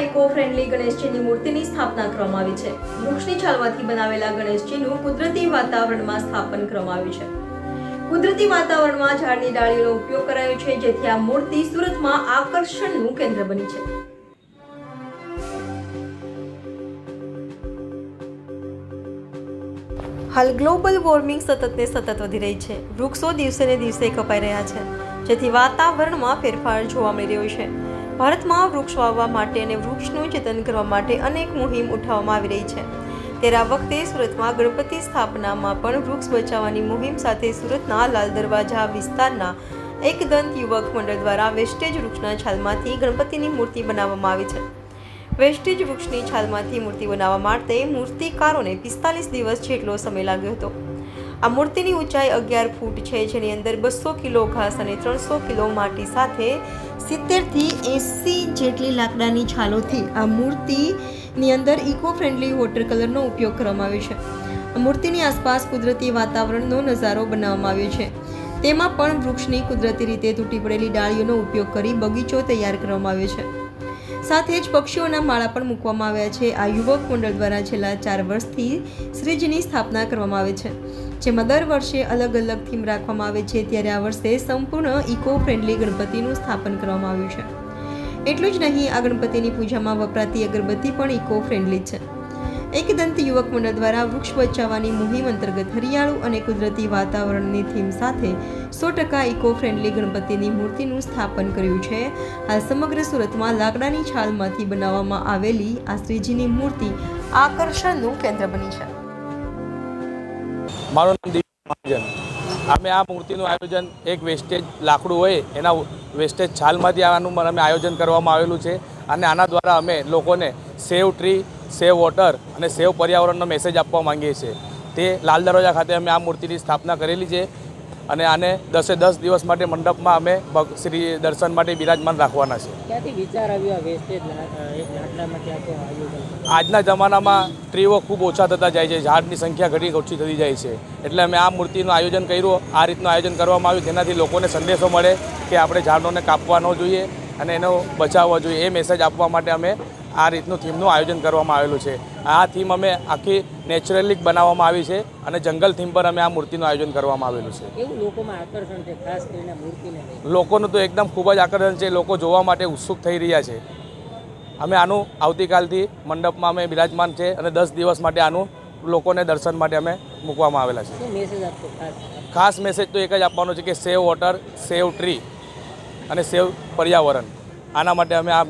Eco friendly ગણેશજીની મૂર્તિની સ્થાપના કરવામાં આવી છે। વૃક્ષની છાલમાંથી બનાવેલા ગણેશજીનું કુદરતી વાતાવરણમાં સ્થાપન કરવામાં આવ્યું છે। કુદરતી વાતાવરણમાં ઝાડની ડાળીઓનો ઉપયોગ કરાયો છે, જેથી આ મૂર્તિ સુરતમાં આકર્ષણનું કેન્દ્ર બની છે। હાલ ગ્લોબલ વોર્મિંગ સતત વધી રહી છે। વૃક્ષો દિવસે ને દિવસે કપાઈ રહ્યા છે, જેથી વાતાવરણમાં ફેરફાર જોવા મળી રહ્યો છે। ભારતમાં વૃક્ષ વાવવા માટે અને વૃક્ષનું જતન કરવા માટે અનેક મુહિમ ઉઠાવવામાં આવી રહી છે। ત્યારે આ વખતે સુરતમાં ગણપતિ સ્થાપનામાં પણ વૃક્ષ બચાવવાની મુહિમ સાથે સુરતના લાલ દરવાજા વિસ્તારના એક દંત યુવક મંડળ દ્વારા વેસ્ટેજ વૃક્ષના છાલમાંથી ગણપતિની મૂર્તિ બનાવવામાં આવી છે। વેસ્ટેજ વૃક્ષની છાલમાંથી મૂર્તિ બનાવવા માટે મૂર્તિકારોને 45 દિવસ જેટલો સમય લાગ્યો હતો। આ મૂર્તિની ઊંચાઈ 11 ફૂટ છે, જેની અંદર 200 કિલો ઘાસ અને 300 કિલો માટી સાથે 70 થી 80 જેટલી લાકડાની છાલોથી આ મૂર્તિની અંદર ઇકો ફ્રેન્ડલી વોટર કલરનો ઉપયોગ કરવામાં આવ્યો છે। આ મૂર્તિની આસપાસ કુદરતી વાતાવરણનો નજારો બનાવવામાં આવ્યો છે। તેમાં પણ વૃક્ષની કુદરતી રીતે તૂટી પડેલી ડાળીઓનો ઉપયોગ કરી બગીચો તૈયાર કરવામાં આવ્યો છે। સાથે જ પક્ષીઓના માળા પણ મૂકવામાં આવ્યા છે। આ યુવક મંડળ દ્વારા છેલ્લા 4 વર્ષથી શ્રીજીની સ્થાપના કરવામાં આવે છે, જેમાં દર વર્ષે અલગ અલગ થીમ રાખવામાં આવે છે। ત્યારે આ વર્ષે સંપૂર્ણ ઇકો ફ્રેન્ડલી ગણપતિનું સ્થાપન કરવામાં આવ્યું છે। એટલું જ નહીં, આ ગણપતિની પૂજામાં વપરાતી અગરબત્તી પણ ઇકો ફ્રેન્ડલી છે। એકદંત યુવક મંડળ દ્વારા વૃક્ષ બચાવવાની મુહિમ અંતર્ગત હરિયાળું અને કુદરતી વાતાવરણની થીમ સાથે 100% ઇકો ફ્રેન્ડલી ગણપતિની મૂર્તિનું સ્થાપન કર્યું છે। હાલ સમગ્ર સુરતમાં લાકડાની છાલમાંથી બનાવવામાં આવેલી આ શ્રીજીની મૂર્તિ આકર્ષણનું કેન્દ્ર બની છે। મારું નામ દિવ્ય મહાજન। અમે આ મૂર્તિનું આયોજન એક વેસ્ટેજ લાકડું હોય એના વેસ્ટેજ છાલમાંથી આનું અમે આયોજન કરવામાં આવેલું છે, અને આના દ્વારા અમે લોકોને સેવ ટ્રી, સેવ વોટર અને સેવ પર્યાવરણનો મેસેજ આપવા માંગીએ છીએ। તે લાલ દરવાજા ખાતે અમે આ મૂર્તિની સ્થાપના કરેલી છે, અને આને 10 દિવસ માટે મંડપમાં અમે શ્રી દર્શન માટે બિરાજમાન રાખવાના છે। ક્યાંથી વિચાર આવ્યો આ વેસ્ટેજ એક લાકડામાંથી આખું આયોજન? આજના જમાનામાં ટ્રીઓ ખૂબ ઓછા થતા જાય છે, ઝાડની સંખ્યા ઘણી ઓછી થતી જાય છે, એટલે અમે આ મૂર્તિનું આયોજન કર્યું। આ રીતનું આયોજન કરવામાં આવ્યું, જેનાથી લોકોને સંદેશો મળે કે આપણે ઝાડોને કાપવા ન જોઈએ અને એનો બચાવવો જોઈએ। એ મેસેજ આપવા માટે અમે આ રીતનું થીમનું આયોજન કરવામાં આવેલું છે। આ થીમ અમે આખી નેચરલી બનાવવામાં આવી છે, અને જંગલ થીમ પર અમે આ મૂર્તિનું આયોજન કરવામાં આવેલું છે। એવું લોકોમાં આકર્ષણ છે, ખાસ કરીને મૂર્તિને લોકોનું તો એકદમ ખૂબ જ આકર્ષણ છે, લોકો જોવા માટે ઉત્સુક થઈ રહ્યા છે। અમે આનું આવતીકાલથી મંડપમાં અમે બિરાજમાન છે, અને 10 દિવસ માટે આનું લોકોને દર્શન માટે અમે મૂકવામાં આવેલા છે। શું મેસેજ આપશો? ખાસ મેસેજ તો એક જ આપવાનો છે કે સેવ વોટર, સેવ ટ્રી અને સેવ પર્યાવરણ। આના માટે અમે આ